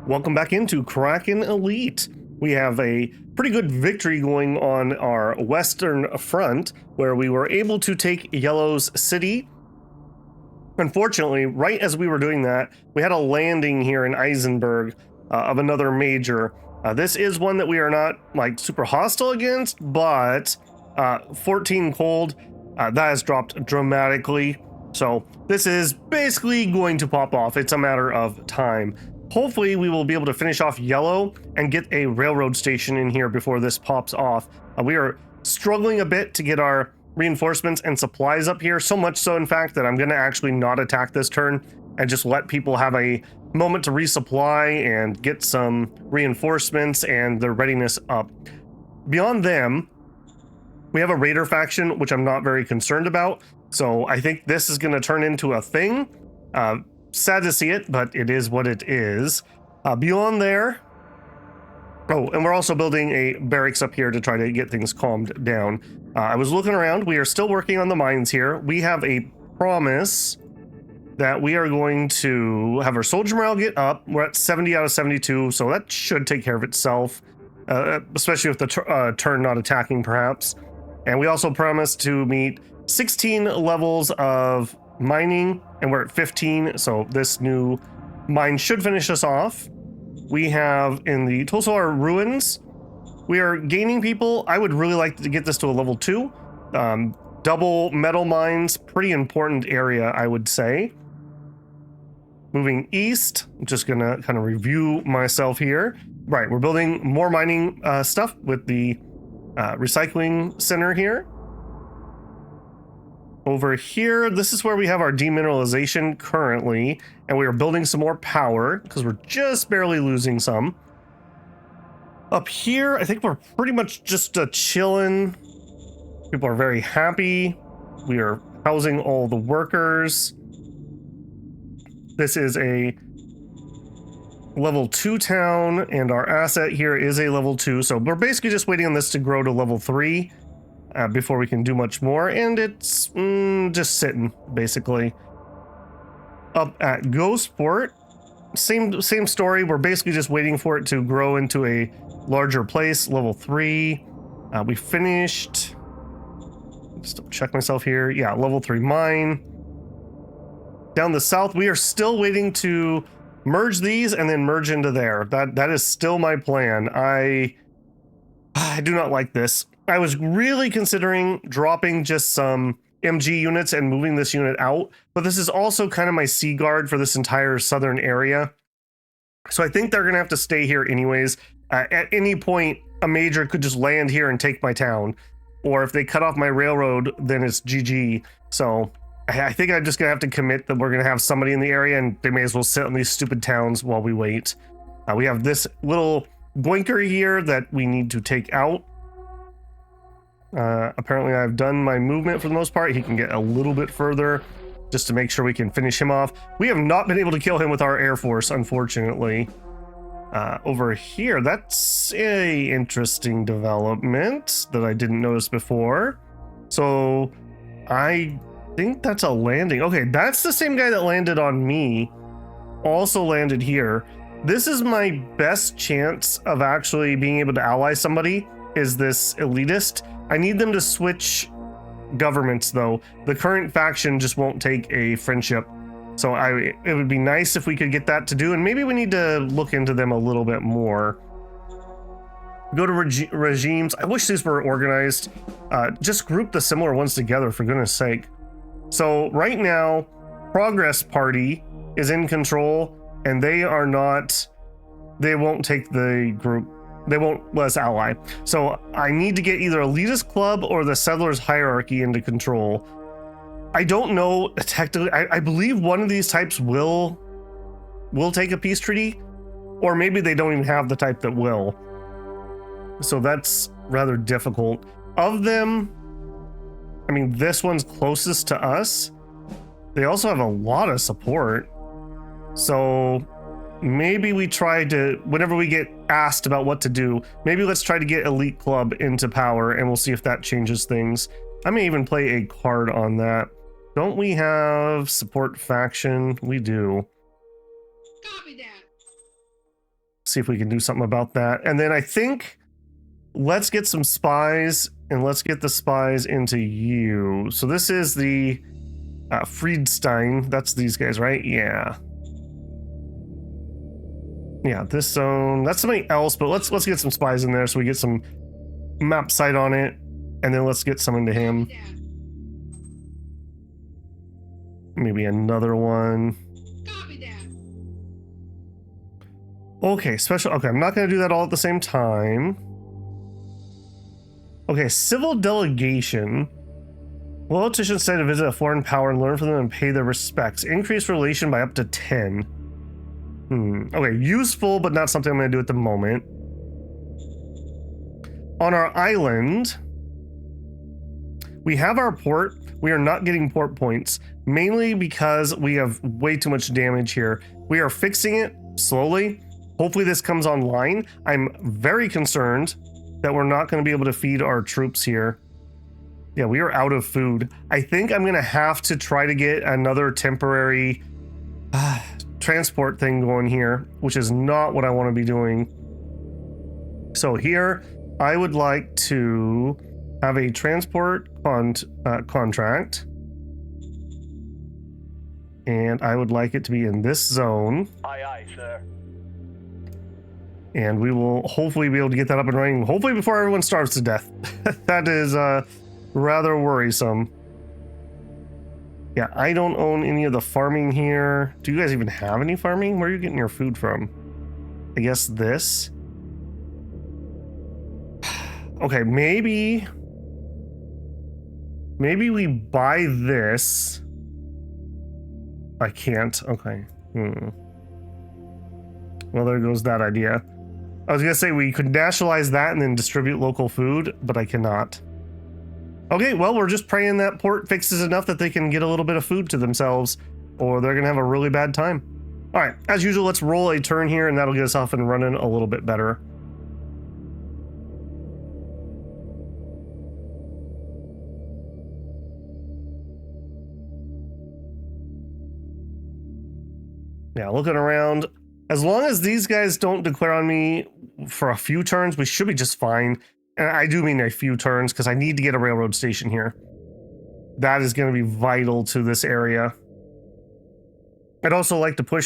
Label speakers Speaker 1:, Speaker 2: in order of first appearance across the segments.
Speaker 1: Welcome back into Kracken Elite. We have a pretty good victory going on our western front, where we were able to take Yellow's city. Unfortunately, right as we were doing that, we had a landing here in Eisenberg of another major. This is one that we are not like super hostile against, but 14 cold, that has dropped dramatically. So this is basically going to pop off. It's a matter of time. Hopefully we will be able to finish off Yellow and get a railroad station in here before this pops off. We are struggling a bit to get our reinforcements and supplies up here, so much so in fact that I'm going to actually not attack this turn and just let people have a moment to resupply and get some reinforcements and their readiness up. Beyond them, we have a raider faction, which I'm not very concerned about, so I think this is going to turn into a thing. Sad to see it, but it is what it is. Beyond there, and we're also building a barracks up here to try to get things calmed down. I was looking around. We are still working on the mines here. We have a promise that we are going to have our soldier morale get up. We're at 70 out of 72, so that should take care of itself, especially with the turn not attacking, perhaps. And we also promised to meet 16 levels of mining, and we're at 15, so this new mine should finish us off. We have in the Tulsar ruins, we are gaining people. I would really like to get this to a level 2. Double metal mines, pretty important area, I would say. Moving east, I'm just gonna kind of review myself here. Right, we're building more mining stuff with the recycling center here. Over here, this is where we have our demineralization currently, and we are building some more power because we're just barely losing some. Up here, I think we're pretty much just chilling. People are very happy. We are housing all the workers. This is a level 2 town, and our asset here is a level 2, so we're basically just waiting on this to grow to level 3. Before we can do much more, and it's just sitting, basically. Up at Ghostport, same story. We're basically just waiting for it to grow into a larger place, level 3. We finished, just check myself here. Yeah, level 3 mine. Down the south, we are still waiting to merge these and then merge into there. That is still my plan. I do not like this. I was really considering dropping just some MG units and moving this unit out, but this is also kind of my sea guard for this entire southern area. So I think they're going to have to stay here anyways. At any point, a major could just land here and take my town. Or if they cut off my railroad, then it's GG. So I think I'm just going to have to commit that we're going to have somebody in the area, and they may as well sit on these stupid towns while we wait. We have this little boinker here that we need to take out. Apparently I've done my movement for the most part. He can get a little bit further just to make sure we can finish him off. We have not been able to kill him with our Air Force, unfortunately. Over here, that's a interesting development that I didn't notice before. So I think that's a landing. Okay, that's the same guy that landed on me. Also landed here. This is my best chance of actually being able to ally somebody, is this elitist. I need them to switch governments, though. The current faction just won't take a friendship. So it would be nice if we could get that to do, and maybe we need to look into them a little bit more. Go to regimes. I wish these were organized. Just group the similar ones together, for goodness sake. So right now, Progress Party is in control, and they won't take the group. They won't let us ally. So I need to get either Elitist Club or the Settlers Hierarchy into control. I don't know technically. I believe one of these types will take a peace treaty, or maybe they don't even have the type that will. So that's rather difficult. Of them, I mean, this one's closest to us. They also have a lot of support. So maybe we try to, whenever we get asked about what to do, maybe let's try to get Elite Club into power, and we'll see if that changes things. I may even play a card on that. Don't we have support faction? We do.
Speaker 2: Copy that.
Speaker 1: See if we can do something about that. And then I think let's get some spies, and let's get the spies into you. So this is the Friedstein. That's these guys, right? Yeah. Yeah, this zone. That's something else, but let's get some spies in there so we get some map sight on it, and then let's get some into him. Maybe another one. Okay, special. Okay, I'm not going to do that all at the same time. Okay, civil delegation. Politicians say to visit a foreign power and learn from them and pay their respects. Increase relation by up to 10. Okay, useful, but not something I'm going to do at the moment. On our island, we have our port. We are not getting port points, mainly because we have way too much damage here. We are fixing it slowly. Hopefully this comes online. I'm very concerned that we're not going to be able to feed our troops here. Yeah, we are out of food. I think I'm going to have to try to get another temporary transport thing going here, which is not what I want to be doing. So here, I would like to have a transport contract. And I would like it to be in this zone.
Speaker 2: Aye, aye, sir.
Speaker 1: And we will hopefully be able to get that up and running, hopefully before everyone starves to death. That is rather worrisome. Yeah, I don't own any of the farming here. Do you guys even have any farming? Where are you getting your food from? I guess this. Okay, maybe we buy this. I can't. Okay. Well, there goes that idea. I was gonna say we could nationalize that and then distribute local food, but I cannot. Okay, well, we're just praying that port fixes enough that they can get a little bit of food to themselves, or they're gonna have a really bad time. All right, as usual, let's roll a turn here, and that'll get us off and running a little bit better. Yeah, looking around. As long as these guys don't declare on me for a few turns, we should be just fine. And I do mean a few turns because I need to get a railroad station here. That is going to be vital to this area. I'd also like to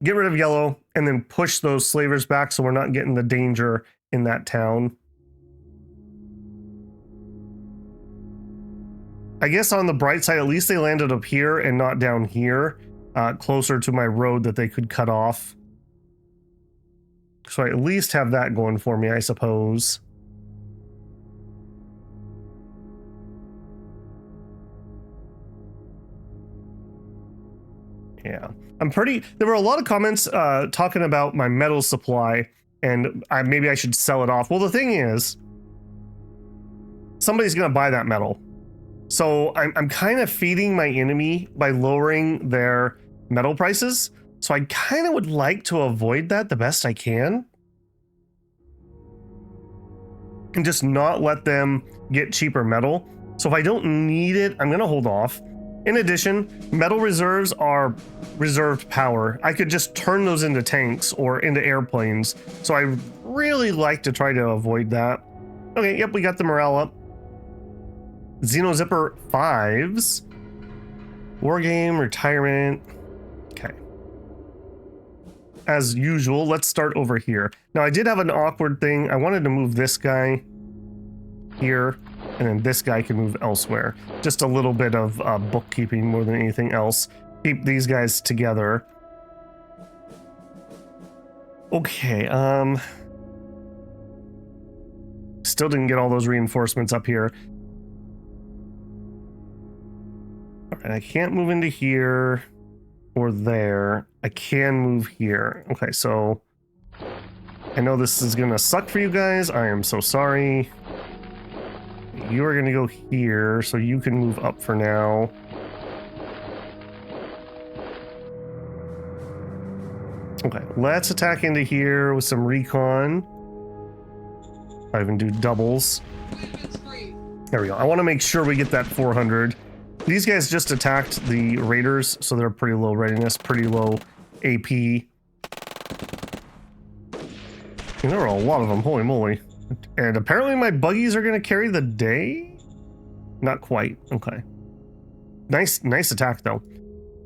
Speaker 1: get rid of yellow and then push those slavers back so we're not getting the danger in that town. I guess on the bright side, at least they landed up here and not down here, closer to my road that they could cut off. So I at least have that going for me, I suppose. Yeah, there were a lot of comments talking about my metal supply and maybe I should sell it off. Well, the thing is, somebody's going to buy that metal. So I'm kind of feeding my enemy by lowering their metal prices. So I kind of would like to avoid that the best I can. And just not let them get cheaper metal. So if I don't need it, I'm going to hold off. In addition, metal reserves are reserved power. I could just turn those into tanks or into airplanes. So I really like to try to avoid that. Okay, yep, we got the morale up. Xeno Zipper 5s. War game, retirement. Okay. As usual, let's start over here. Now, I did have an awkward thing. I wanted to move this guy here, and then this guy can move elsewhere. Just a little bit of bookkeeping more than anything else. Keep these guys together. Okay, still didn't get all those reinforcements up here. All right, I can't move into here or there. I can move here. Okay, so I know this is gonna suck for you guys. I am so sorry. You are gonna go here, so you can move up for now. Okay, let's attack into here with some recon. I even do doubles. There we go. I want to make sure we get that 400. These guys just attacked the raiders, so they're pretty low readiness, pretty low AP. And there were a lot of them, holy moly. And apparently my buggies are going to carry the day? Not quite, okay. Nice attack though.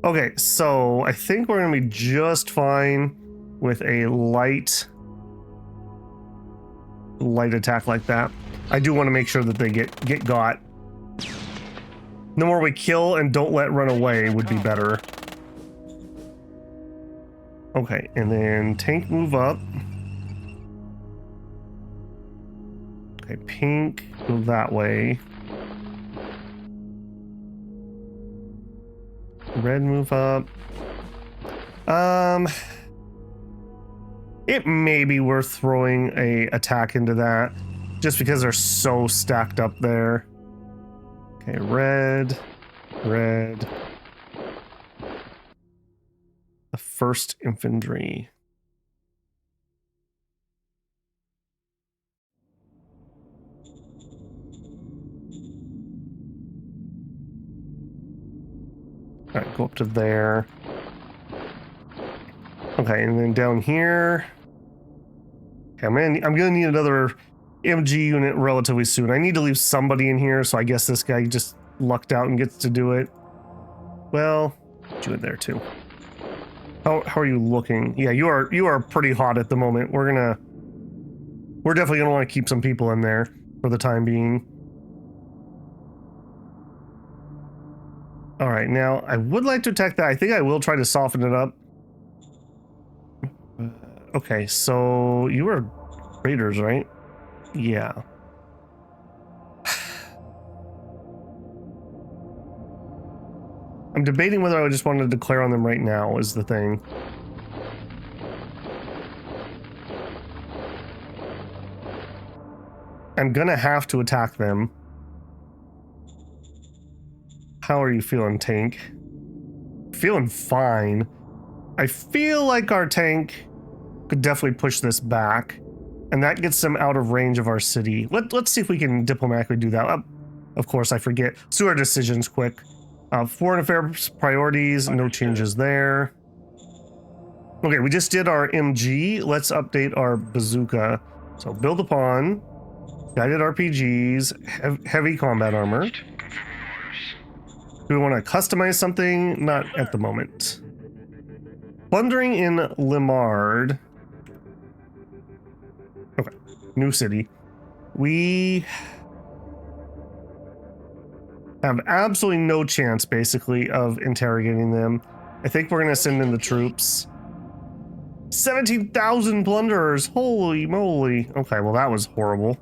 Speaker 1: Okay, so I think we're going to be just fine with a light attack like that. I do want to make sure that they get got. The more we kill and don't let run away would be better. Okay, and then tank move up. Okay, pink, go that way. Red move up. It may be worth throwing a attack into that, just because they're so stacked up there. Okay, red. The 1st Infantry. All right, go up to there. Okay, and then down here. Okay, I'm gonna need another MG unit relatively soon. I need to leave somebody in here, so I guess this guy just lucked out and gets to do it. Well, put you in there too. How are you looking? Yeah, you are pretty hot at the moment. We're definitely gonna want to keep some people in there for the time being. All right, now I would like to attack that. I think I will try to soften it up. Okay, so you are raiders, right? Yeah. I'm debating whether I just want to declare on them right now is the thing. I'm gonna have to attack them. How are you feeling, tank? Feeling fine. I feel like our tank could definitely push this back, and that gets them out of range of our city. Let's see if we can diplomatically do that. Of course, I forget. Let's do our decisions quick. Foreign affairs priorities, no changes there. Okay, we just did our MG. Let's update our bazooka. So build upon, guided RPGs, heavy combat armor. Do we want to customize something? Not at the moment. Plundering in Limard. Okay, new city. We have absolutely no chance, basically, of interrogating them. I think we're going to send in the troops. 17,000 plunderers! Holy moly! Okay, well that was horrible.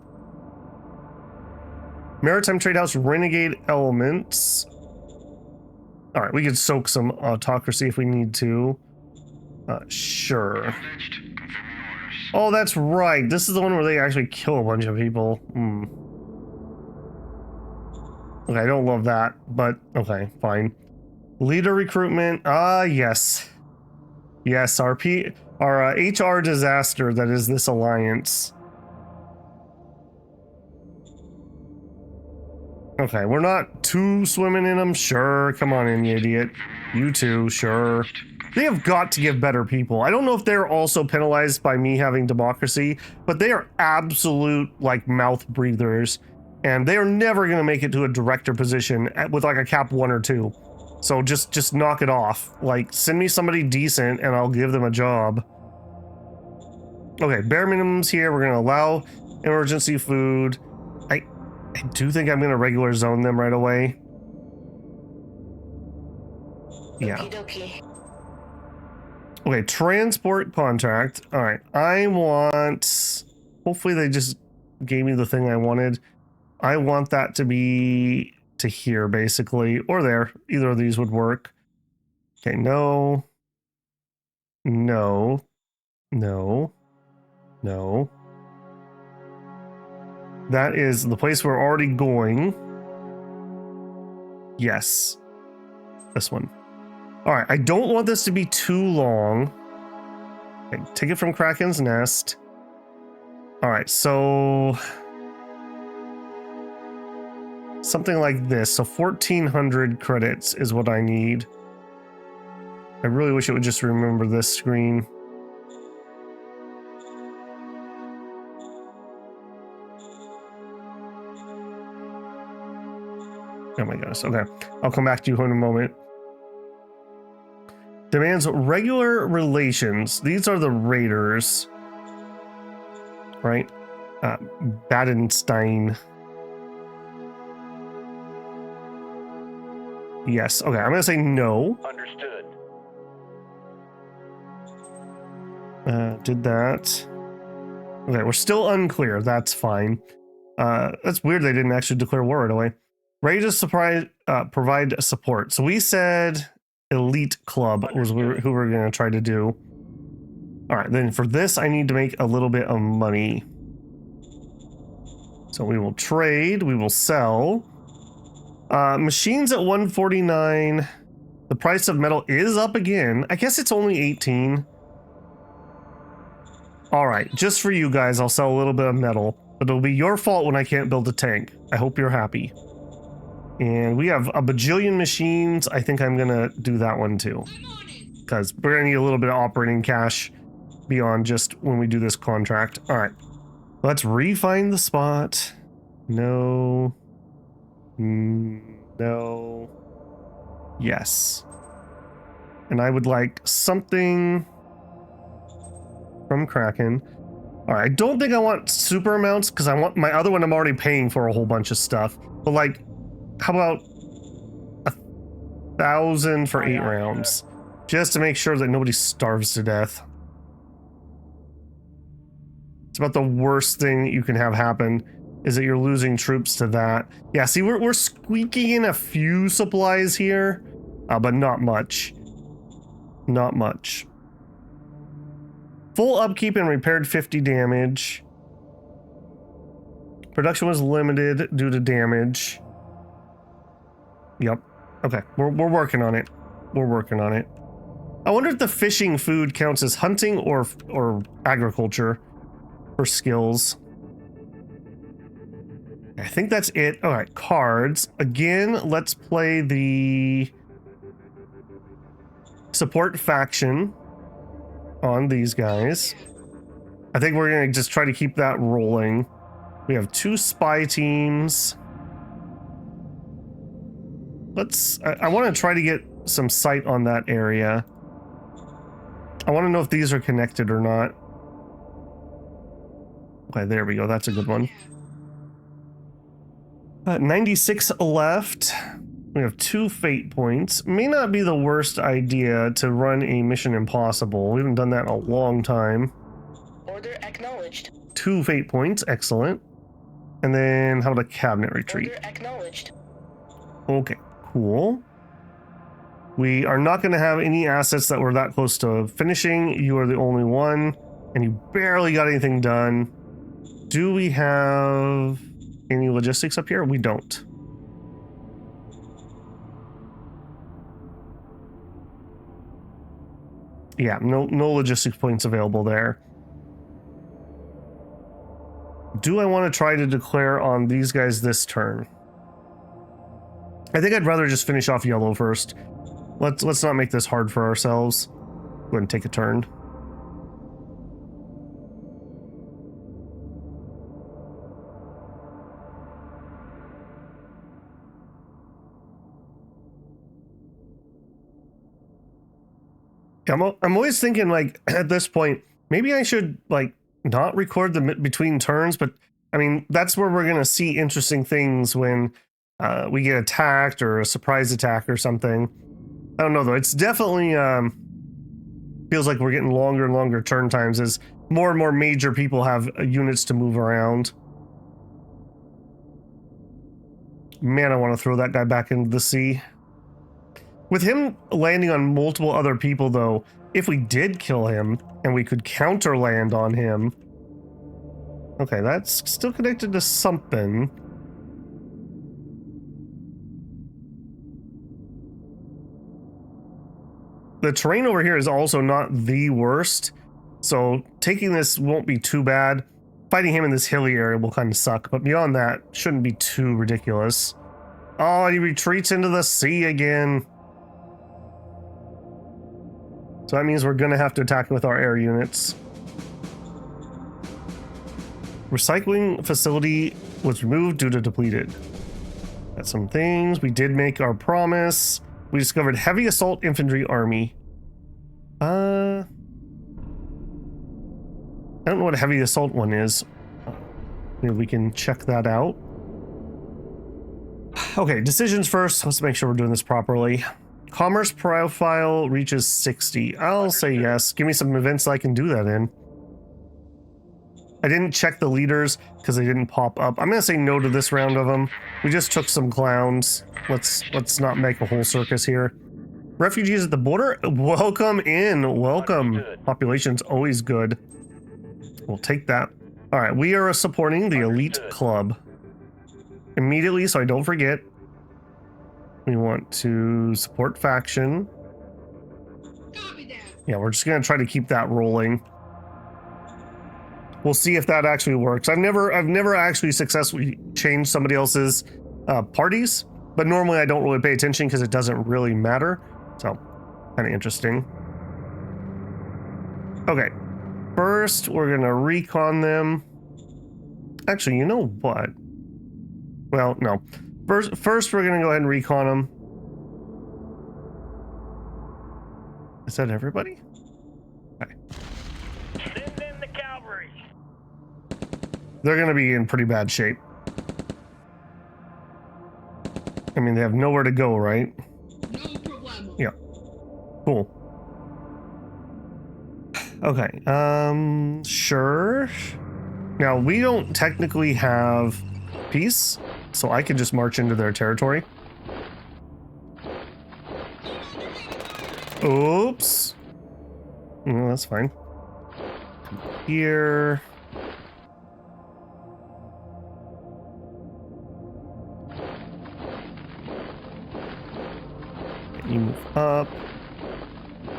Speaker 1: Maritime Trade House Renegade Elements. Alright, we could soak some autocracy if we need to. Sure. Oh, that's right. This is the one where they actually kill a bunch of people. Okay, I don't love that, but okay, fine. Leader recruitment. Yes. Yes, our HR disaster that is this alliance. Okay, we're not too swimming in them. Sure, come on in, you idiot. You too, sure. They have got to give better people. I don't know if they're also penalized by me having democracy, but they are absolute, like, mouth breathers. And they are never going to make it to a director position with, like, a cap 1 or 2. So just knock it off. Like, send me somebody decent and I'll give them a job. Okay, bare minimums here. We're going to allow emergency food. I do think I'm going to regular zone them right away. Yeah. Okay, transport contract. All right, I want... Hopefully they just gave me the thing I wanted. I want that to be to here, basically. Or there. Either of these would work. Okay, no. No. No. No. That is the place we're already going. Yes. This one. Alright, I don't want this to be too long. Okay, take it from Kracken's Nest. Alright, so... something like this. So 1,400 credits is what I need. I really wish it would just remember this screen. Oh my goodness. Okay. I'll come back to you in a moment. Demands regular relations. These are the raiders. Right? Badenstein. Yes. Okay. I'm going to say no.
Speaker 2: Understood.
Speaker 1: Did that. Okay. We're still unclear. That's fine. That's weird. They didn't actually declare war right away. Ready to provide support. So we said elite club was who we're going to try to do. All right. Then for this, I need to make a little bit of money. So we will trade. We will sell. Machines at 149. The price of metal is up again. I guess it's only 18. All right, just for you guys, I'll sell a little bit of metal, but it'll be your fault when I can't build a tank. I hope you're happy. And we have a bajillion machines. I think I'm gonna do that one too, because we're gonna need a little bit of operating cash beyond just when we do this contract. All right, let's refine the spot. No. No. Yes. And I would like something from Kracken. All right, I don't think I want super amounts because I want my other one. I'm already paying for a whole bunch of stuff. But like, how about 1,000 for 8 rounds, just to make sure that nobody starves to death. It's about the worst thing that you can have happen. Is that you're losing troops to that. Yeah, see, we're squeaking in a few supplies here, but not much. Not much. Full upkeep and repaired 50 damage. Production was limited due to damage. Yep. Okay, we're working on it. We're working on it. I wonder if the fishing food counts as hunting or agriculture for skills. I think that's it. All right, cards. Again, let's play the support faction on these guys. I think we're going to just try to keep that rolling. We have 2 spy teams. I want to try to get some sight on that area. I want to know if these are connected or not. Okay, there we go. That's a good one. 96 left. We have 2 fate points. May not be the worst idea to run a Mission Impossible. We haven't done that in a long time.
Speaker 3: Order acknowledged.
Speaker 1: 2 fate points. Excellent. And then how about a cabinet retreat?
Speaker 3: Order acknowledged.
Speaker 1: Okay, cool. We are not going to have any assets that were that close to finishing. You are the only one, and you barely got anything done. Do we have any logistics up here? We don't. Yeah, no logistics points available there. Do I want to try to declare on these guys this turn? I think I'd rather just finish off yellow first. Let's not make this hard for ourselves. Go ahead and take a turn. I'm always thinking, like, at this point, maybe I should, like, not record the between turns, but I mean, that's where we're going to see interesting things when we get attacked or a surprise attack or something. I don't know, though. It's definitely feels like we're getting longer and longer turn times as more and more major people have units to move around. Man, I want to throw that guy back into the sea. With him landing on multiple other people, though, if we did kill him and we could counter land on him. Okay, that's still connected to something. The terrain over here is also not the worst, so taking this won't be too bad. Fighting him in this hilly area will kind of suck, but beyond that, shouldn't be too ridiculous. Oh, he retreats into the sea again. So that means we're going to have to attack with our air units. Recycling facility was removed due to depleted. Got some things. We did make our promise. We discovered heavy assault infantry army. I don't know what a heavy assault one is. Maybe we can check that out. Okay, decisions first. Let's make sure we're doing this properly. Commerce profile reaches 60. I'll say yes. Give me some events I can do that in. I didn't check the leaders because they didn't pop up. I'm gonna say no to this round of them. We just took some clowns. Let's not make a whole circus here. Refugees at the border, welcome in. Welcome. Population's always good. We'll take that. All right, we are supporting the elite club immediately, so I don't forget. We want to support faction. Yeah, we're just gonna try to keep that rolling. We'll see if that actually works. I've never actually successfully changed somebody else's parties, but normally I don't really pay attention because it doesn't really matter. So, kind of interesting. Okay, first we're gonna recon them. Actually, you know what? Well, no. First we're gonna go ahead and recon them. Is that everybody? Okay.
Speaker 2: Send in the cavalry.
Speaker 1: They're gonna be in pretty bad shape. I mean, they have nowhere to go, right?
Speaker 4: No problemo.
Speaker 1: Yeah. Cool. Okay. Sure. Now, we don't technically have peace, so I can just march into their territory. Oops. No, that's fine. Here. You move up.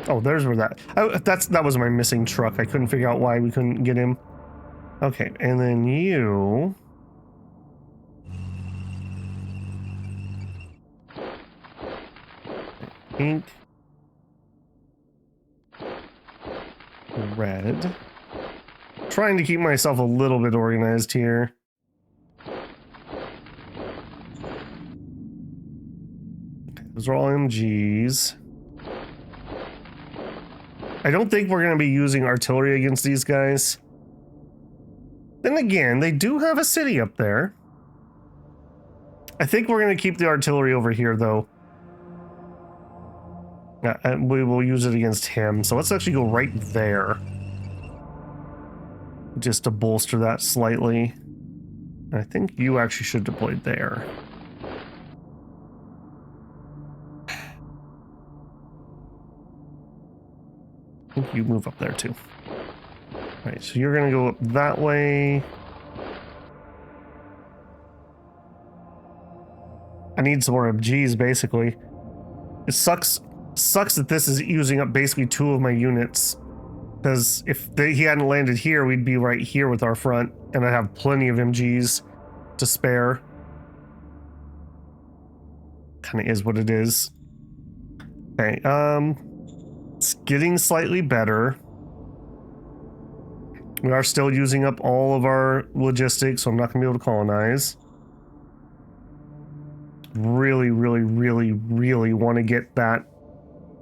Speaker 1: Oh, there's where that was my missing truck. I couldn't figure out why we couldn't get him. Okay, and then you. Pink. Red. Trying to keep myself a little bit organized here. Those are all MGs. I don't think we're going to be using artillery against these guys. Then again, they do have a city up there. I think we're going to keep the artillery over here, though. And we will use it against him. So let's actually go right there. Just to bolster that slightly. I think you actually should deploy there. I think you move up there too. Alright, so you're gonna go up that way. I need some more MGs, basically. It sucks that this is using up basically 2 of my units. Because if he hadn't landed here, we'd be right here with our front, and I'd have plenty of MGs to spare. Kind of is what it is. Okay, it's getting slightly better. We are still using up all of our logistics, so I'm not going to be able to colonize. Really, really, really, really want to get that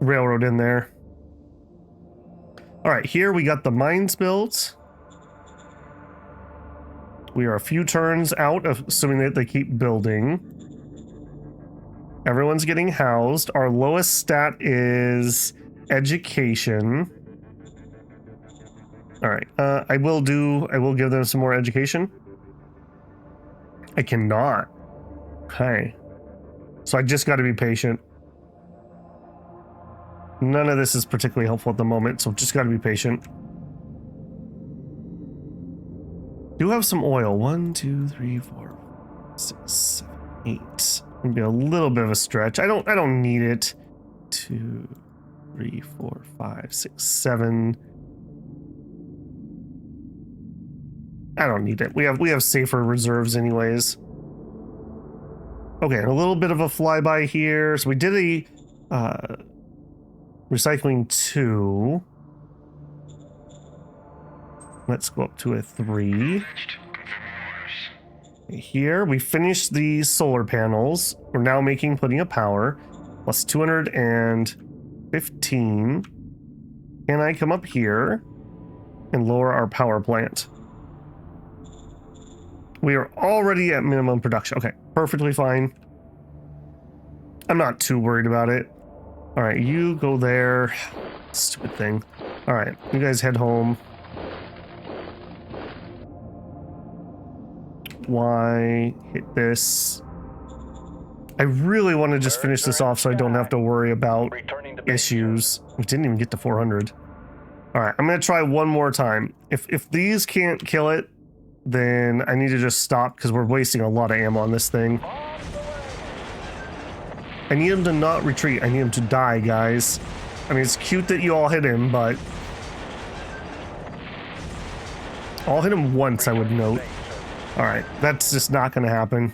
Speaker 1: railroad in there. All right, here we got the mines built. We are a few turns out, assuming that they keep building. Everyone's getting housed. Our lowest stat is education. All right, I will give them some more education. I cannot. Okay. So I just got to be patient. None of this is particularly helpful at the moment, so just got to be patient. Do have some oil. 1, 2, 3, 4, 6, 7, 8. Maybe a little bit of a stretch. I don't need it. 2, 3, 4, 5, 6, 7. I don't need it. We have safer reserves anyways. Okay, a little bit of a flyby here. So we did a recycling 2. Let's go up to a 3. Here, we finished the solar panels. We're now making plenty of power. Plus 215. Can I come up here and lower our power plant? We are already at minimum production. Okay, perfectly fine. I'm not too worried about it. All right, you go there. Stupid thing. All right, you guys head home. Why hit this? I really want to just finish this off so I don't have to worry about issues. We didn't even get to 400. All right, I'm going to try one more time. If these can't kill it, then I need to just stop because we're wasting a lot of ammo on this thing. I need him to not retreat. I need him to die, guys. I mean, it's cute that you all hit him, but I'll hit him once, I would note. All right, that's just not going to happen.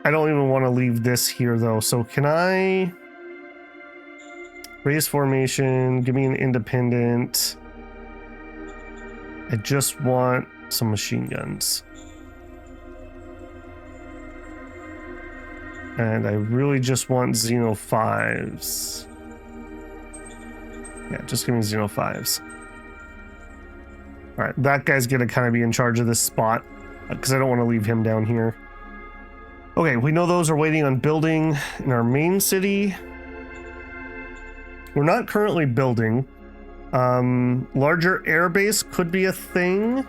Speaker 1: I don't even want to leave this here, though. So can I raise formation? Give me an independent. I just want some machine guns. And I really just want Xeno 5s. Yeah, just give me Xeno 5s. All right, that guy's gonna kind of be in charge of this spot because I don't want to leave him down here. Okay, we know those are waiting on building in our main city. We're not currently building. Larger airbase could be a thing.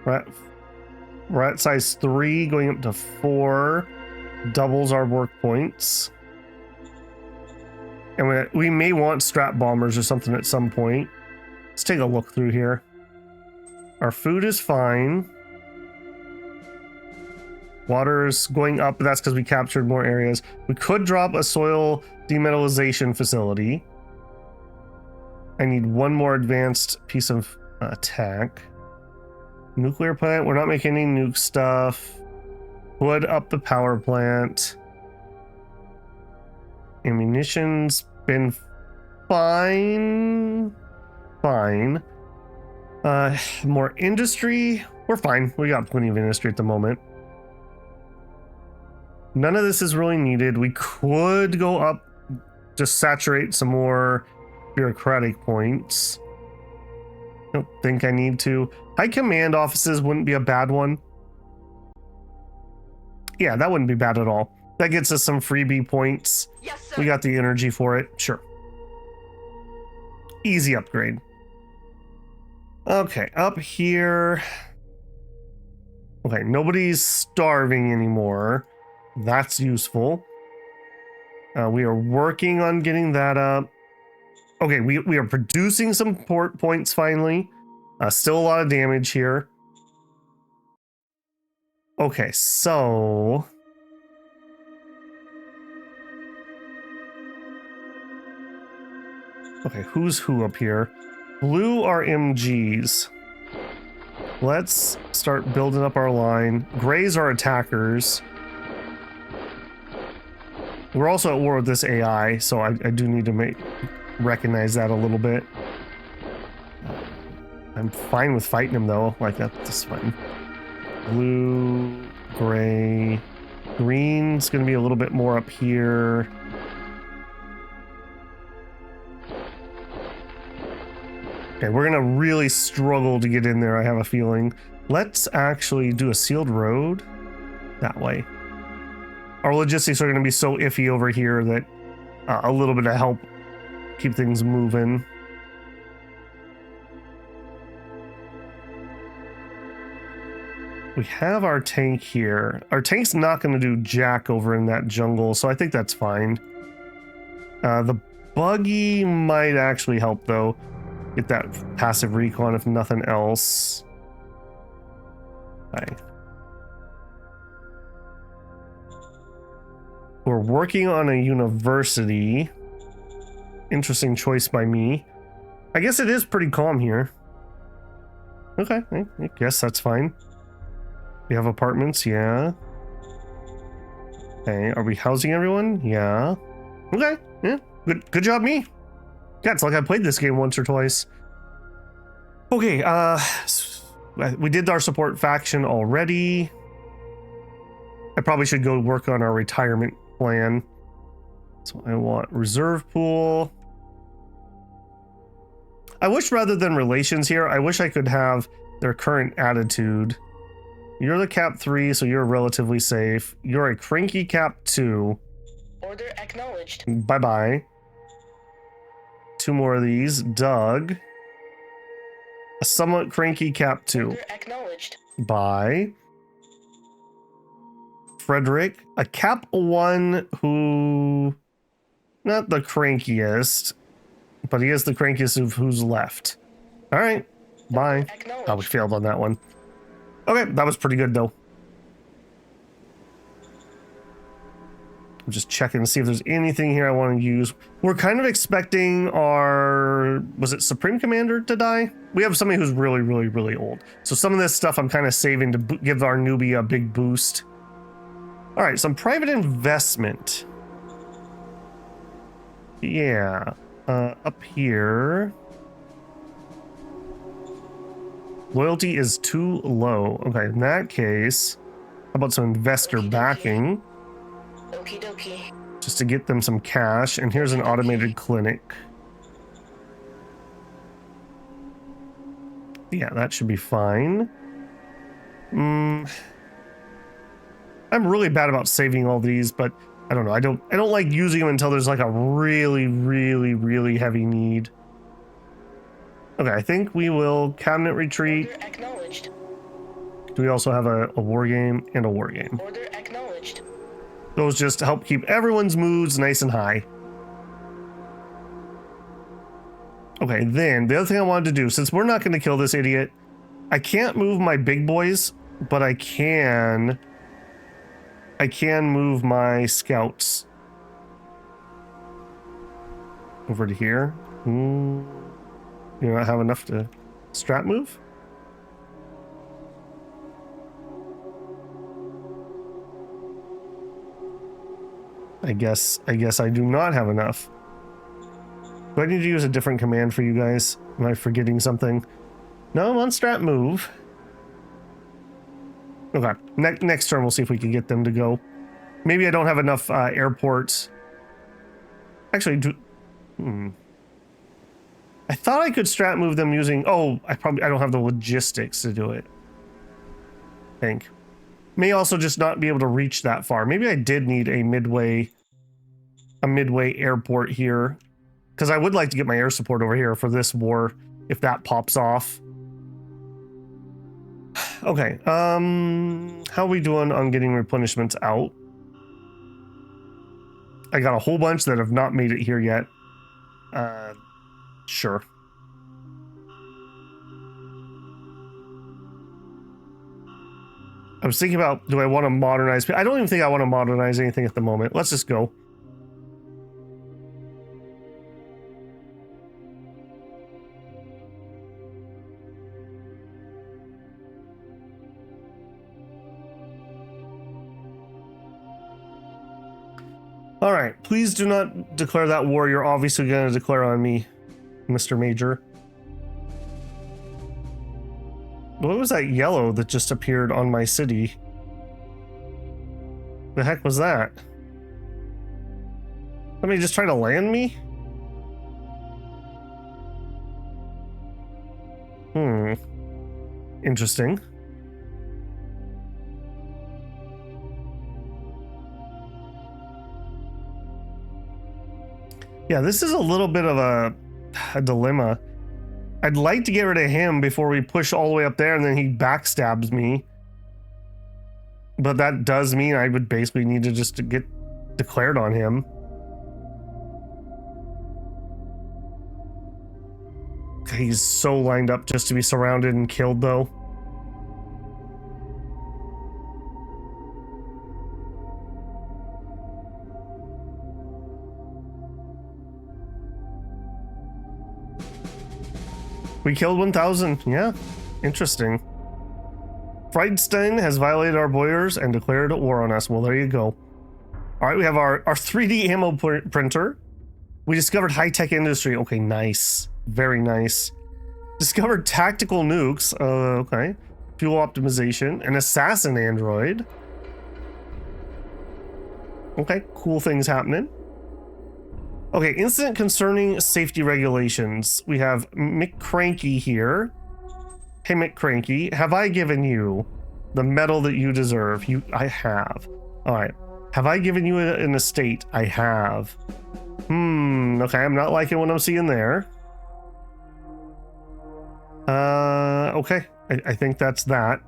Speaker 1: We're at size 3, going up to 4. Doubles our work points. And we may want strap bombers or something at some point. Let's take a look through here. Our food is fine. Water is going up, but that's because we captured more areas. We could drop a soil demetallization facility. I need one more advanced piece of tech. Nuclear plant, we're not making any nuke stuff. Wood up the power plant. Ammunition's been fine. Fine. More industry. We're fine. We got plenty of industry at the moment. None of this is really needed. We could go up, just saturate some more bureaucratic points. I don't think I need to. High command offices wouldn't be a bad one. Yeah, that wouldn't be bad at all. That gets us some freebie points.
Speaker 3: Yes, sir.
Speaker 1: We got the energy for it. Sure. Easy upgrade. Okay, up here. Okay, nobody's starving anymore. That's useful. We are working on getting that up. Okay, we are producing some port points finally. Still a lot of damage here. Okay, so okay, who's who up here? Blue are MGs. Let's start building up our line. Grays are attackers. We're also at war with this AI, so I do need to recognize that a little bit. I'm fine with fighting him though, like that's fine. Blue, gray, green's gonna be a little bit more up here. Okay, we're gonna really struggle to get in there, I have a feeling. Let's actually do a sealed road that way. Our logistics are gonna be so iffy over here that a little bit of help keep things moving. We have our tank here. Our tank's not going to do jack over in that jungle, so I think that's fine. The buggy might actually help, though. Get that passive recon, if nothing else. Okay. We're working on a university. Interesting choice by me. I guess it is pretty calm here. Okay, I guess that's fine. We have apartments, yeah. Okay, are we housing everyone? Yeah. Okay, yeah, good job me. Yeah, it's like I played this game once or twice. Okay, We did our support faction already. I probably should go work on our retirement plan. So I want reserve pool. I wish rather than relations here, I wish I could have their current attitude. You're the cap 3, so you're relatively safe. You're a cranky cap 2.
Speaker 3: Order acknowledged.
Speaker 1: Bye-bye. 2 more of these. Doug. A somewhat cranky cap 2.
Speaker 3: Order acknowledged.
Speaker 1: Bye. Frederick. A cap 1 who... Not the crankiest, but he is the crankiest of who's left. All right. Bye. Oh, we failed on that one. Okay, that was pretty good, though. I'm just checking to see if there's anything here I want to use. We're kind of expecting our... Was it Supreme Commander to die? We have somebody who's really, really, really old. So some of this stuff I'm kind of saving to give our newbie a big boost. All right, some private investment. Yeah. Up here... Loyalty is too low. Okay, in that case, how about some investor backing?
Speaker 3: Okie dokie.
Speaker 1: Just to get them some cash. And here's an automated clinic. Yeah, that should be fine. I'm really bad about saving all these, but I don't know. I don't like using them until there's like a really, really, really heavy need. Okay, I think we will cabinet retreat.
Speaker 3: Order acknowledged.
Speaker 1: Do we also have a war game and a war game?
Speaker 3: Order acknowledged.
Speaker 1: Those just help keep everyone's moods nice and high. Okay, then the other thing I wanted to do, since we're not going to kill this idiot, I can't move my big boys, but I can move my scouts over to here. You don't have enough to strat move? I guess I do not have enough. Do I need to use a different command for you guys? Am I forgetting something? No, I'm on strat move. Okay, next turn we'll see if we can get them to go. Maybe I don't have enough airports. Actually, I thought I could strat move them using... Oh, I don't have the logistics to do it. I think. May also just not be able to reach that far. Maybe I did need a midway airport here. Because I would like to get my air support over here for this war, if that pops off. Okay, how are we doing on getting replenishments out? I got a whole bunch that have not made it here yet. Sure. I was thinking about, do I want to modernize? I don't even think I want to modernize anything at the moment. Let's just go. All right, please do not declare that war. You're obviously going to declare on me, Mr. Major. What was that yellow that just appeared on my city? The heck was that? Somebody just trying to land me? Interesting. Yeah, this is a little bit of a dilemma. I'd like to get rid of him before we push all the way up there and then he backstabs me. But that does mean I would basically need to just get declared on him. He's so lined up just to be surrounded and killed though. We killed 1,000. Yeah, interesting. Friedstein has violated our borders and declared war on us. Well, there you go. All right, we have our 3D ammo printer. We discovered high-tech industry. Okay, nice. Very nice. Discovered tactical nukes. Okay. Fuel optimization. An assassin android. Okay, cool things happening. Okay, incident concerning safety regulations. We have McCranky here. Hey, McCranky, have I given you the medal that you deserve? I have. All right. Have I given you an estate? I have. Okay, I'm not liking what I'm seeing there. Okay. I think that's that.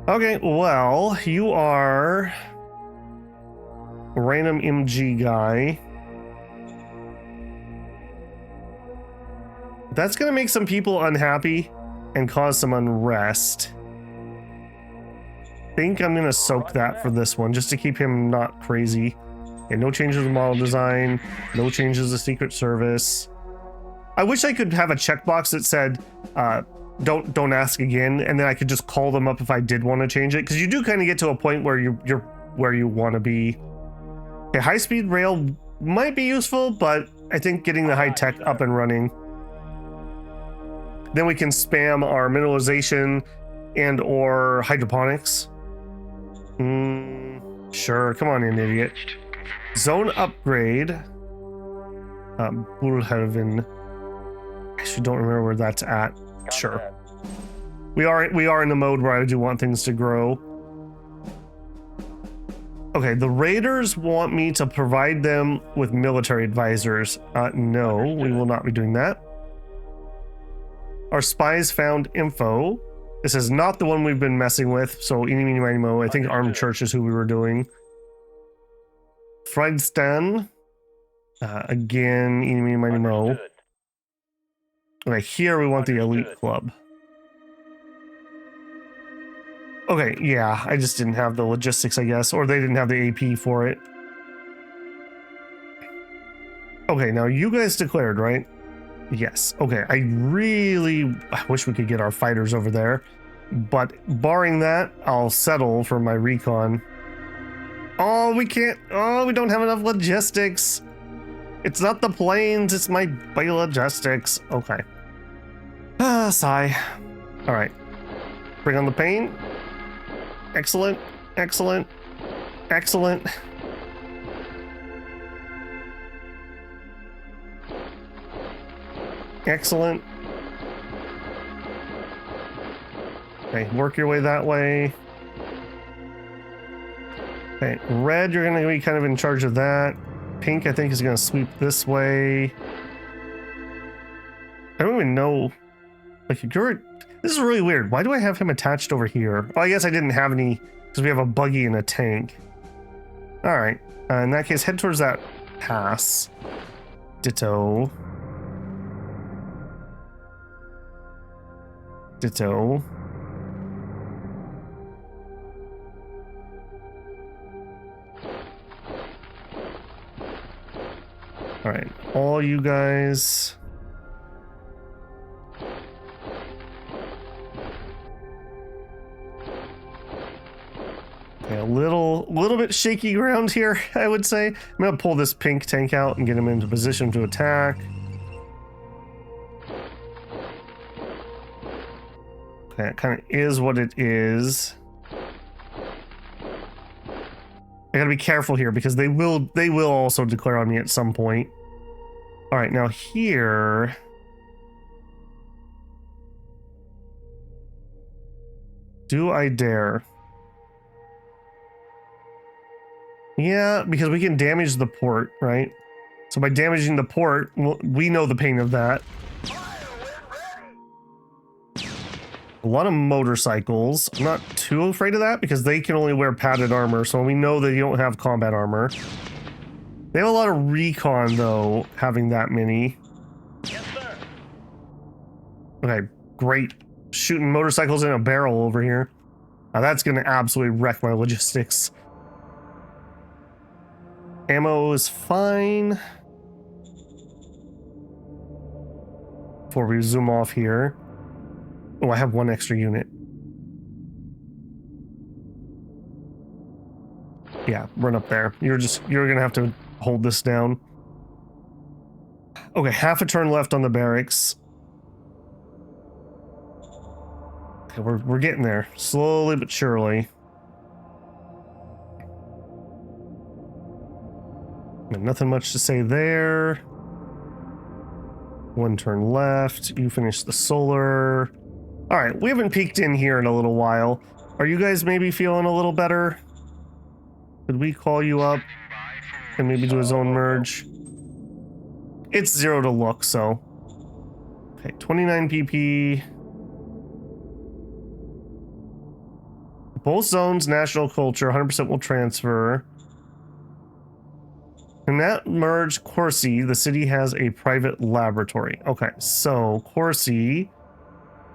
Speaker 1: Okay, well, you are random MG guy. That's gonna make some people unhappy and cause some unrest. I think I'm gonna soak that for this one just to keep him not crazy. Okay, no changes to model design, no changes to Secret Service. I wish I could have a checkbox that said don't ask again, and then I could just call them up if I did want to change it, because you do kind of get to a point where you're where you want to be. Okay, high-speed rail might be useful, but I think getting the high-tech up and running. Then we can spam our mineralization and or hydroponics. Sure, come on in, idiot. Zone upgrade. Bullhaven. I actually don't remember where that's at. Sure. We are in the mode where I do want things to grow. Okay, the Raiders want me to provide them with military advisors. No, we will not be doing that. Our spies found info. This is not the one we've been messing with, so eeny, meeny, miny, mo. I think Armed Church is who we were doing. Friedstan. Again, eeny, meeny, miny, mo. Okay, here we want the Elite Club. Okay, yeah, I just didn't have the logistics, I guess, or they didn't have the AP for it. Okay, now you guys declared, right? Yes. Okay, I wish we could get our fighters over there, but barring that, I'll settle for my recon. Oh, we can't. Oh, we don't have enough logistics. It's not the planes, it's my logistics. Okay. Sigh. All right. Bring on the pain. Excellent. Excellent. Excellent. Excellent. Okay, work your way that way. Okay, red, you're going to be kind of in charge of that. Pink, I think, is going to sweep this way. I don't even know. Like, this is really weird. Why do I have him attached over here? Well, I guess I didn't have any because we have a buggy and a tank. All right. In that case, head towards that pass. Ditto. Ditto. All right, all you guys. Okay, a little bit shaky ground here, I would say. I'm gonna pull this pink tank out and get him into position to attack. Okay, it kind of is what it is. I gotta be careful here because they will also declare on me at some point. All right, now here. Do I dare? Yeah, because we can damage the port, right? So by damaging the port, we know the pain of that. A lot of motorcycles. I'm not too afraid of that because they can only wear padded armor, so we know they don't have combat armor. They have a lot of recon, though, having that many.
Speaker 2: Yes, sir.
Speaker 1: Okay, great. Shooting motorcycles in a barrel over here. Now that's going to absolutely wreck my logistics. Ammo is fine. Before we zoom off here. Oh, I have one extra unit. Yeah, run up there. You're gonna have to hold this down. Okay, half a turn left on the barracks. Okay, we're getting there. Slowly but surely. Nothing much to say there. One turn left. You finish the solar. All right, we haven't peeked in here in a little while. Are you guys maybe feeling a little better? Could we call you up and maybe do a zone merge? It's 0 to look, so. Okay, 29 PP. Both zones, national culture, 100% will transfer. And that merge Corsi, the city has a private laboratory. Okay, so Corsi,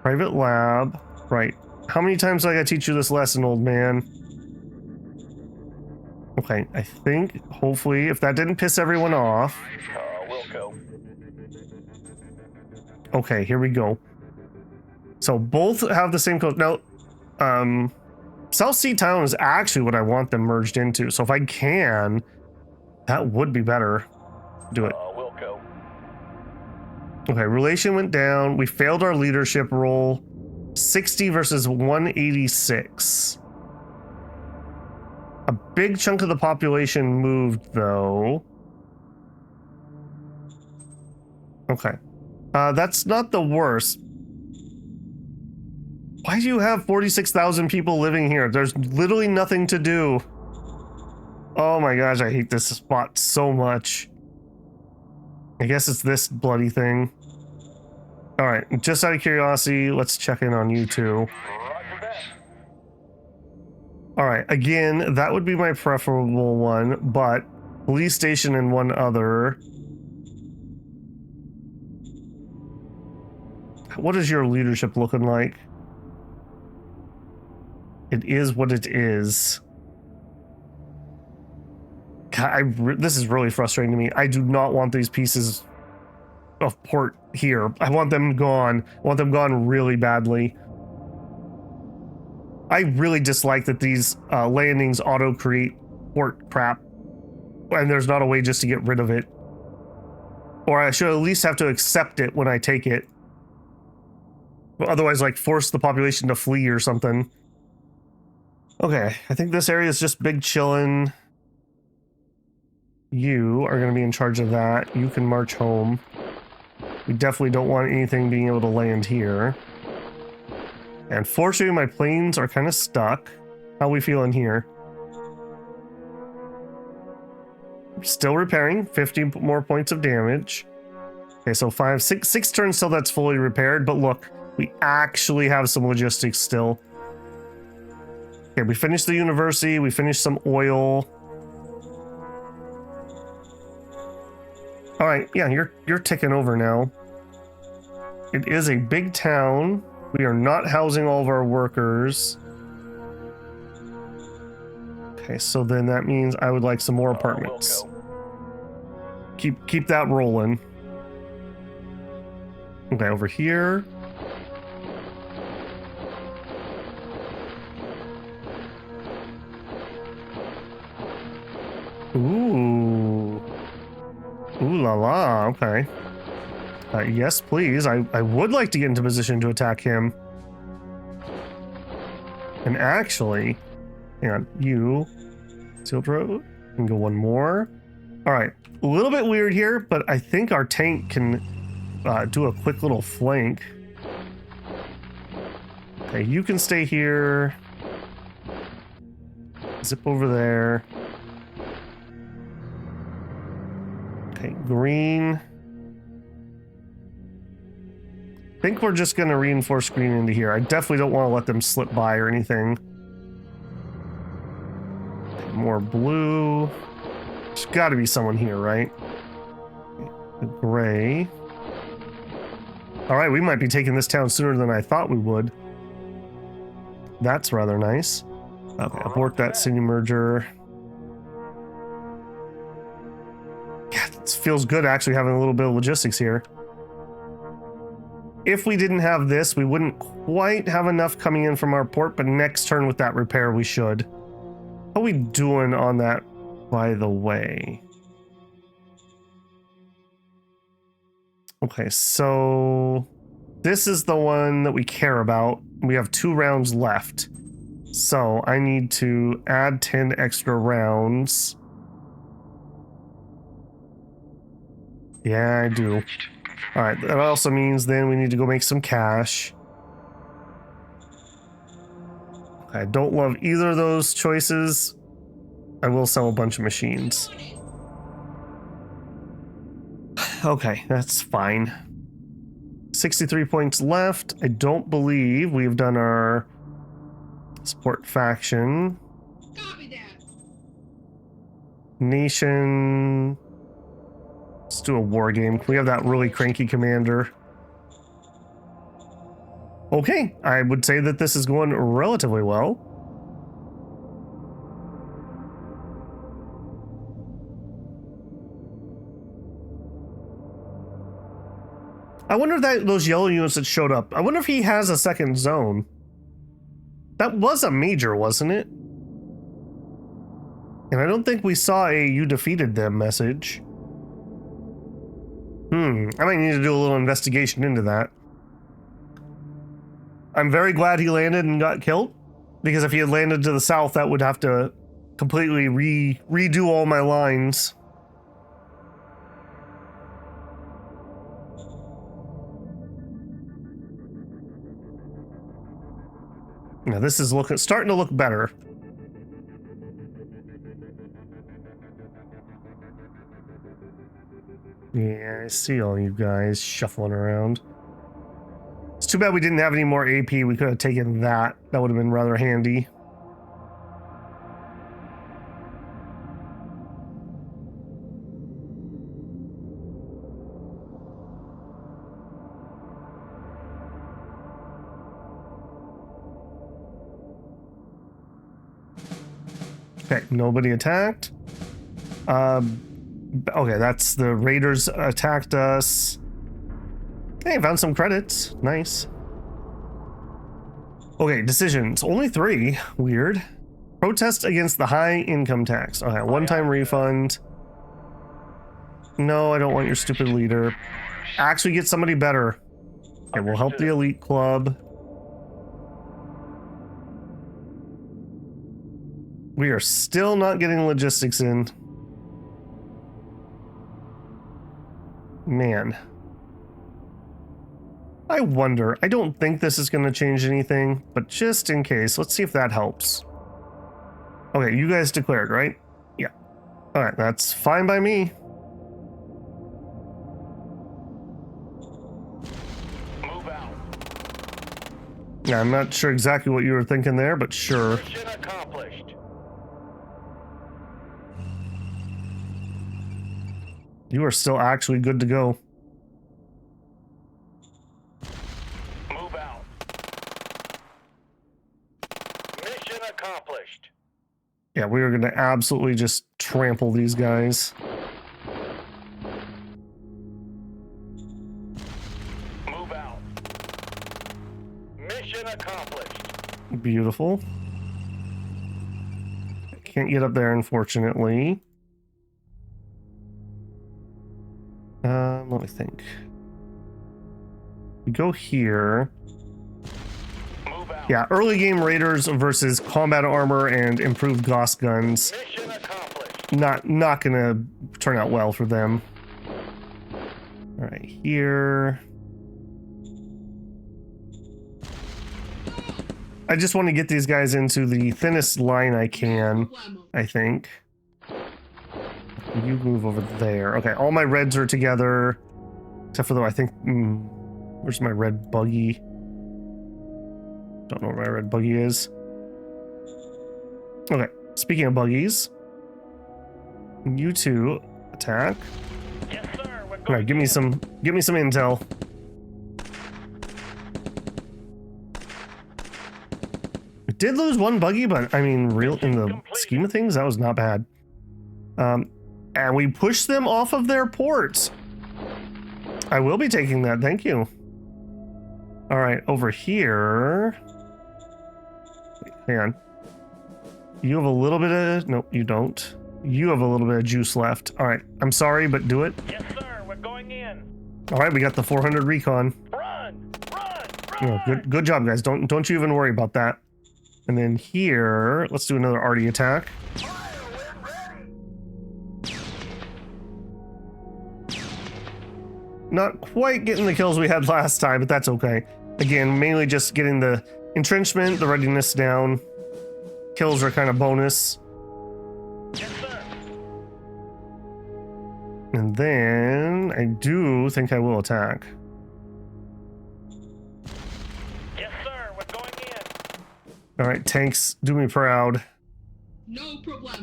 Speaker 1: private lab, right. How many times do I gotta teach you this lesson, old man? Okay, I think, hopefully, if that didn't piss everyone off.
Speaker 2: Wilco.
Speaker 1: Okay, here we go. So both have the same code. Now, South Sea Town is actually what I want them merged into. So if I can, that would be better. Do it.
Speaker 2: Wilco.
Speaker 1: Okay, relation went down. We failed our leadership role. 60 versus 186. A big chunk of the population moved, though. Okay. That's not the worst. Why do you have 46,000 people living here? There's literally nothing to do. Oh my gosh, I hate this spot so much. I guess it's this bloody thing. All right, just out of curiosity, let's check in on you two. All right, again, that would be my preferable one, but police station and one other. What is your leadership looking like? It is what it is. God, this is really frustrating to me. I do not want these pieces of port here. I want them gone. I want them gone really badly. I really dislike that these landings auto-create port crap, and there's not a way just to get rid of it. Or I should at least have to accept it when I take it. Otherwise, like, force the population to flee or something. Okay, I think this area is just big chillin'. You are going to be in charge of that. You can march home. We definitely don't want anything being able to land here. And fortunately, my planes are kind of stuck. How we feeling here? Still repairing. 50 more points of damage. Okay, so 6 turns till that's fully repaired. But look, we actually have some logistics still. Okay, we finished the university. We finished some oil. All right, yeah, you're ticking over now. It is a big town. We are not housing all of our workers. Okay, so then that means I would like some more apartments. Keep that rolling. Okay, over here. Ooh. Ooh la la, okay. Yes, please. I would like to get into position to attack him. And actually, hang on, you, Sealed Road, and go one more. All right, a little bit weird here, but I think our tank can do a quick little flank. Okay, you can stay here. Zip over there. Okay, green. I think we're just going to reinforce green into here. I definitely don't want to let them slip by or anything. More blue. There's got to be someone here, right? The gray. All right, we might be taking this town sooner than I thought we would. That's rather nice. Okay, abort that city merger. Yeah, it feels good actually having a little bit of logistics here. If we didn't have this, we wouldn't quite have enough coming in from our port, but next turn with that repair, we should. How are we doing on that, by the way? Okay, so this is the one that we care about. We have 2 rounds left. So I need to add 10 extra rounds. Yeah, I do. Alright, that also means then we need to go make some cash. I don't love either of those choices. I will sell a bunch of machines. Okay, that's fine. 63 points left. I don't believe we've done our support faction.
Speaker 4: Copy that.
Speaker 1: Nation. Let's do a war game. We have that really cranky commander. Okay, I would say that this is going relatively well. I wonder if those yellow units that showed up, I wonder if he has a second zone. That was a major, wasn't it? And I don't think we saw a "you defeated them" message. I might need to do a little investigation into that. I'm very glad he landed and got killed, because if he had landed to the south, that would have to completely redo all my lines. Now this is starting to look better. Yeah, I see all you guys shuffling around. It's too bad we didn't have any more AP. We could have taken that. That would have been rather handy. Okay, nobody attacked. Okay, that's the raiders attacked us. Hey, found some credits. Nice. Okay, decisions. Only 3. Weird. Protest against the high income tax. Okay, one-time refund. No, I don't want your stupid leader. Actually get somebody better. Okay, we'll help the elite club. We are still not getting logistics in. Man. I wonder. I don't think this is going to change anything, but just in case, let's see if that helps. Okay, you guys declared, right? Yeah. Alright, that's fine by me.
Speaker 2: Move out.
Speaker 1: Yeah, I'm not sure exactly what you were thinking there, but sure.
Speaker 2: Mission accomplished.
Speaker 1: You are still actually good to go.
Speaker 2: Move out. Mission accomplished.
Speaker 1: Yeah, we are going to absolutely just trample these guys.
Speaker 2: Move out. Mission accomplished.
Speaker 1: Beautiful. Can't get up there, unfortunately. Let me think. We go here.
Speaker 2: Move out.
Speaker 1: Yeah, early game raiders versus combat armor and improved Gauss guns.
Speaker 2: Mission accomplished.
Speaker 1: Not gonna turn out well for them. All right, here. I just want to get these guys into the thinnest line I can, I think. You move over there. Okay, all my reds are together. Except for though, I think... where's my red buggy? Don't know where my red buggy is. Okay, speaking of buggies. You two attack.
Speaker 2: Yes, sir. We're going
Speaker 1: Alright, give me some intel. We did lose 1 buggy, but I mean, in the scheme of things, that was not bad. And we pushed them off of their ports. I will be taking that, thank you. All right, over here. Wait, hang on. You have a little bit of... Nope, you don't. You have a little bit of juice left. All right, I'm sorry, but do it.
Speaker 2: Yes, sir. We're going in.
Speaker 1: All right, we got the 400 recon.
Speaker 2: Run! Run!
Speaker 1: Oh, good job, guys. Don't you even worry about that. And then here, let's do another arty attack. Not quite getting the kills we had last time, but that's okay. Again, mainly just getting the entrenchment, the readiness down. Kills are kind of bonus.
Speaker 2: Yes, sir.
Speaker 1: And then I do think I will attack.
Speaker 2: Yes, sir. We're going in.
Speaker 1: All right, tanks, do me proud.
Speaker 4: No problem.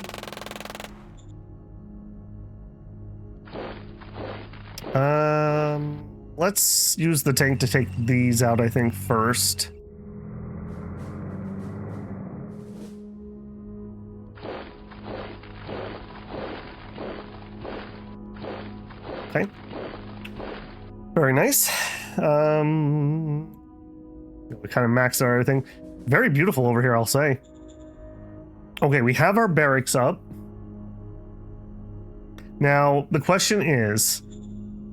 Speaker 1: Let's use the tank to take these out, I think, first. Okay. Very nice. We kind of maxed out everything. Very beautiful over here, I'll say. Okay, we have our barracks up. Now, the question is,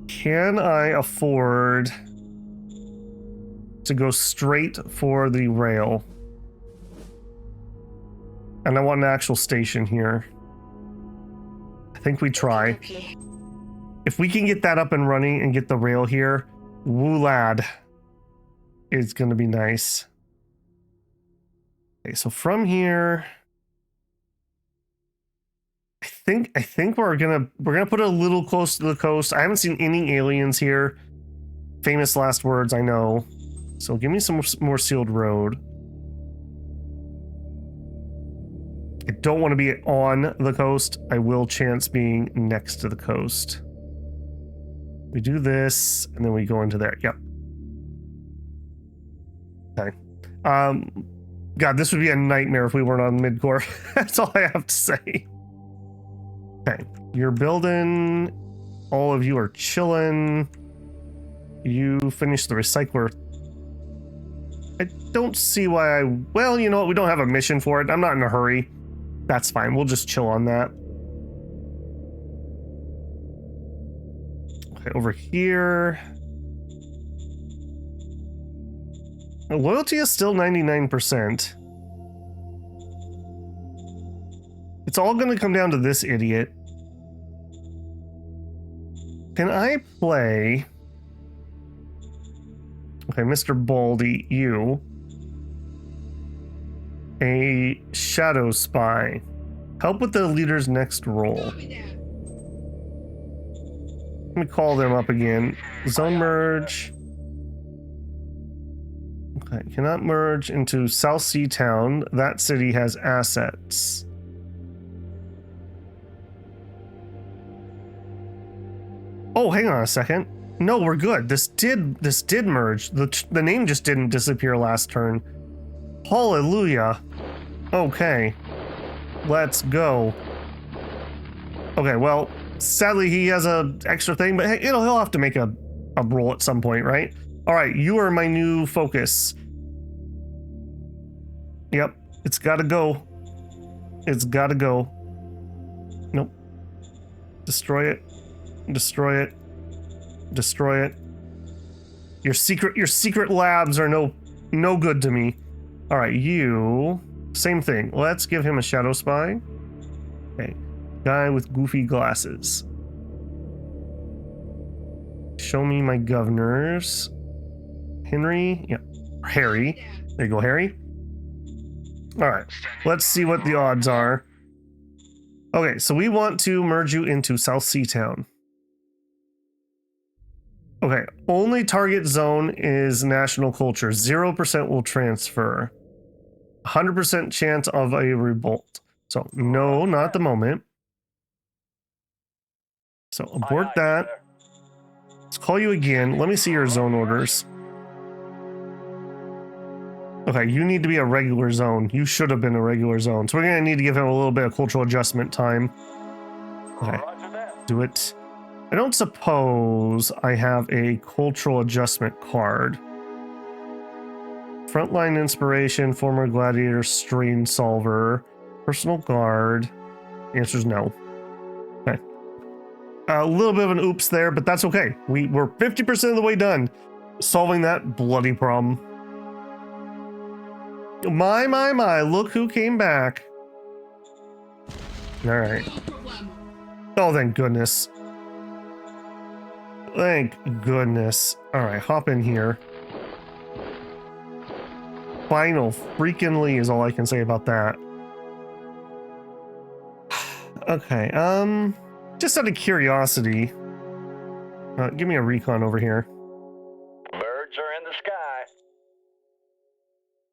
Speaker 1: can I afford to go straight for the rail? And I want an actual station here. I think we try.
Speaker 3: Okie
Speaker 1: If we can get that up and running and get the rail here, woo lad, it's gonna be nice. Okay, so from here, I think we're gonna put it a little close to the coast. I haven't seen any aliens here. Famous last words, I know. So give me some more sealed road. I don't want to be on the coast. I will chance being next to the coast. We do this, and then we go into there. Yep. Okay. God, this would be a nightmare if we weren't on mid-core. That's all I have to say. Okay. You're building. All of you are chilling. You finished the recycler. I don't see why I... Well, you know what? We don't have a mission for it. I'm not in a hurry. That's fine. We'll just chill on that. Okay, over here. Loyalty is still 99%. It's all going to come down to this idiot. Can I play... Okay, Mr. Baldy, you. A shadow spy. Help with the leader's next role.
Speaker 4: Copy that.
Speaker 1: Let me call them up again. Zone merge. Okay, cannot merge into South Sea Town. That city has assets. Oh, hang on a second. No, we're good. This did merge. The name just didn't disappear last turn. Hallelujah. Okay. Let's go. Okay, well, sadly he has a extra thing, but hey, he'll have to make a roll at some point, right? All right, you are my new focus. Yep, it's gotta go. It's gotta go. Nope. Destroy it. Destroy it. Destroy it. Your secret labs are no good to me. All right, you. Same thing. Let's give him a shadow spy. Okay, guy with goofy glasses. Show me my governors. Henry. Yeah, Harry. There you go, Harry. All right. Let's see what the odds are. Okay, so we want to merge you into South Sea Town. Okay, only target zone is national culture. 0% will transfer. 100% chance of a revolt. So, no, not at the moment. So, abort that. Let's call you again. Let me see your zone orders. Okay, you need to be a regular zone. You should have been a regular zone. So, we're going to need to give him a little bit of cultural adjustment time. Okay, do it. I don't suppose I have a cultural adjustment card. Frontline inspiration, former gladiator, strain solver, personal guard. The answer is no. Okay. A little bit of an oops there, but that's okay. We're 50% of the way done solving that bloody problem. My, look who came back. All right.
Speaker 4: No problem.
Speaker 1: Oh, thank goodness. Thank goodness. All right, hop in here. Final freakingly is all I can say about that. Okay, just out of curiosity, give me a recon over here.
Speaker 2: Birds are in the sky.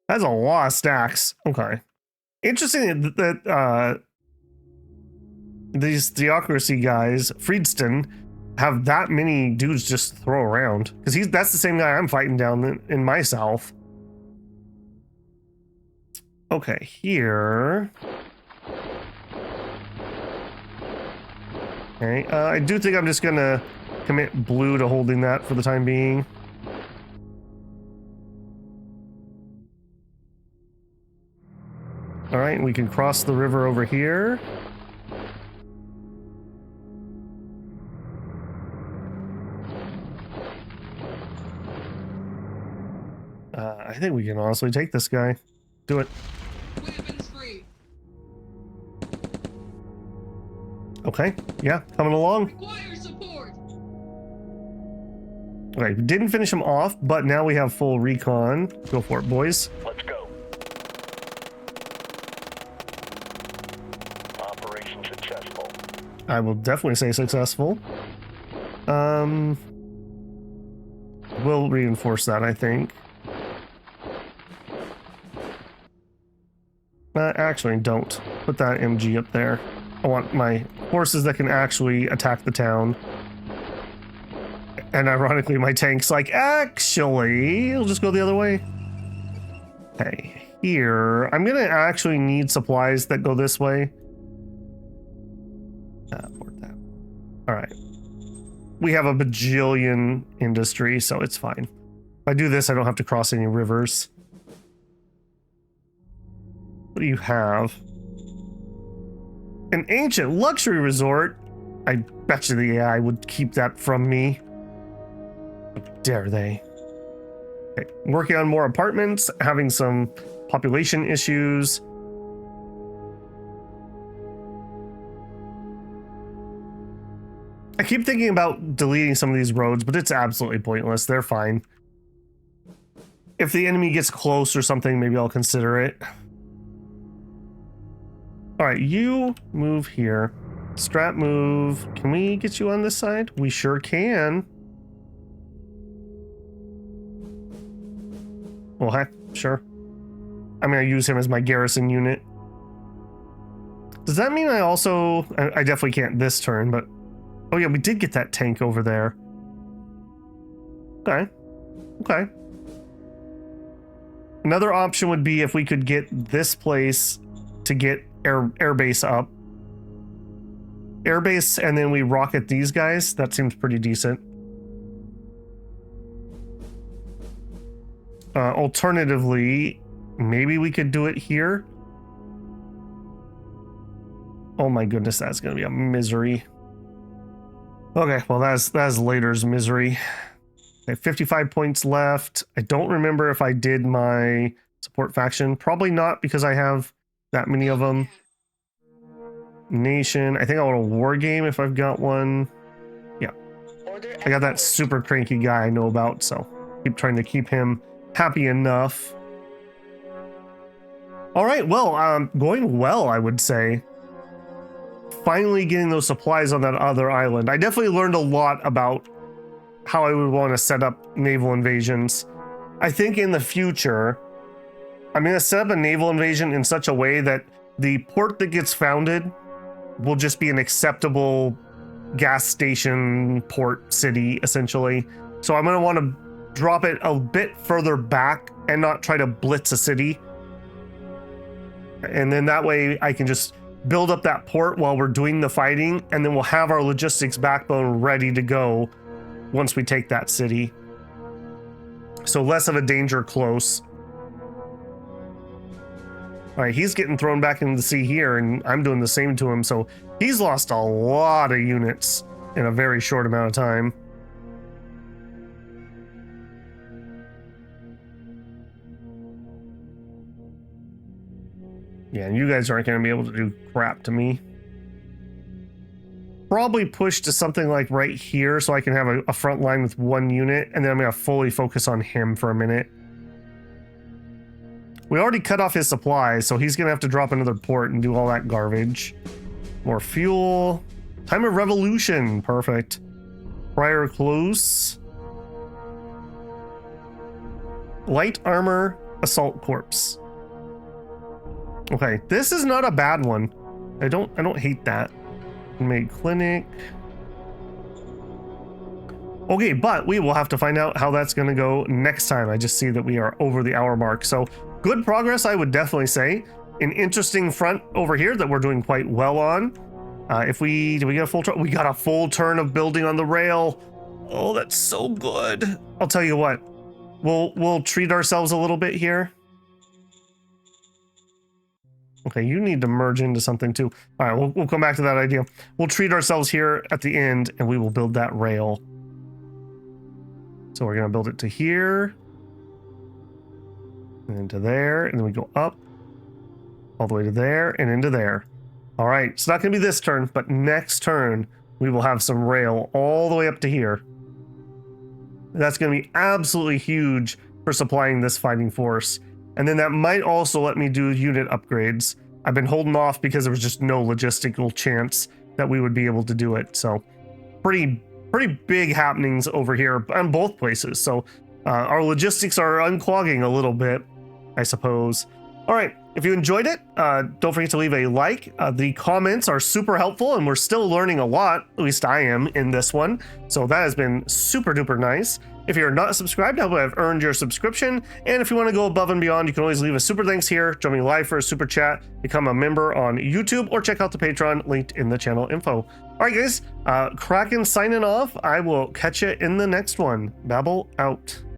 Speaker 1: That's a lot of stacks. Okay. Interesting that these theocracy guys, Friedston, have that many dudes just throw around. Because that's the same guy I'm fighting down in my south. Okay, here. Okay, I do think I'm just gonna commit blue to holding that for the time being. All right, we can cross the river over here. I think we can honestly take this guy. Do it.
Speaker 4: Weapons free.
Speaker 1: Okay, yeah, coming along.
Speaker 4: Require support.
Speaker 1: Okay, didn't finish him off, but now we have full recon. Go for it, boys.
Speaker 2: Let's go. Operation successful.
Speaker 1: I will definitely say successful. We'll reinforce that, I think. Actually, don't. Put that MG up there. I want my forces that can actually attack the town. And ironically, my tank's like, actually, it'll just go the other way. Okay, here. I'm gonna actually need supplies that go this way. Port that. All right. We have a bajillion industry, so it's fine. If I do this, I don't have to cross any rivers. What do you have? An ancient luxury resort? I bet you the AI would keep that from me. How dare they? Okay. Working on more apartments, having some population issues. I keep thinking about deleting some of these roads, but it's absolutely pointless. They're fine. If the enemy gets close or something, maybe I'll consider it. All right, you move here. Strat move. Can we get you on this side? We sure can. Well, heck, sure. I'm gonna use him as my garrison unit. Does that mean I also... I definitely can't this turn, but... Oh yeah, we did get that tank over there. Okay. Okay. Another option would be if we could get this place to get airbase up. Airbase, and then we rocket these guys. That seems pretty decent. Alternatively, maybe we could do it here. Oh my goodness, that's gonna be a misery. Okay, well that's later's misery. I have 55 points left. I don't remember if I did my support faction. Probably not, because I have that many of them. Nation. I think I want a war game if I've got one. Yeah. I got that super cranky guy I know about, so keep trying to keep him happy enough. All right, well, going well, I would say. Finally getting those supplies on that other island. I definitely learned a lot about how I would want to set up naval invasions. I think in the future, I'm going to set up a naval invasion in such a way that the port that gets founded will just be an acceptable gas station port city, essentially. So I'm going to want to drop it a bit further back and not try to blitz a city. And then that way I can just build up that port while we're doing the fighting, and then we'll have our logistics backbone ready to go once we take that city. So less of a danger close. All right, he's getting thrown back into the sea here, and I'm doing the same to him. So he's lost a lot of units in a very short amount of time. Yeah, and you guys aren't going to be able to do crap to me. Probably push to something like right here so I can have a front line with one unit, and then I'm going to fully focus on him for a minute. We already cut off his supplies, so he's going to have to drop another port and do all that garbage. More fuel. Time of revolution. Perfect. Prior close. Light armor assault corpse. Okay, this is not a bad one. I don't hate that. Made clinic. Okay, but we will have to find out how that's going to go next time. I just see that we are over the hour mark. So good progress, I would definitely say. An interesting front over here that we're doing quite well on. Did we get a full turn? We got a full turn of building on the rail. Oh, that's so good. I'll tell you what, we'll treat ourselves a little bit here. Okay, you need to merge into something too. All right, we'll come back to that idea. We'll treat ourselves here at the end, and we will build that rail. So we're gonna build it to here, and to there, and then we go up, all the way to there, and into there. All right, it's not gonna be this turn, but next turn, we will have some rail all the way up to here. That's gonna be absolutely huge for supplying this fighting force. And then that might also let me do unit upgrades. I've been holding off because there was just no logistical chance that we would be able to do it. So pretty big happenings over here on both places. So our logistics are unclogging a little bit, I suppose. All right, if you enjoyed it, don't forget to leave a like. The comments are super helpful, and we're still learning a lot, at least I am in this one. So that has been super duper nice. If you're not subscribed, I hope I've earned your subscription. And if you want to go above and beyond, you can always leave a super thanks here, join me live for a super chat, become a member on YouTube, or check out the Patreon linked in the channel info. All right, guys, Kracken signing off. I will catch you in the next one. Babble out.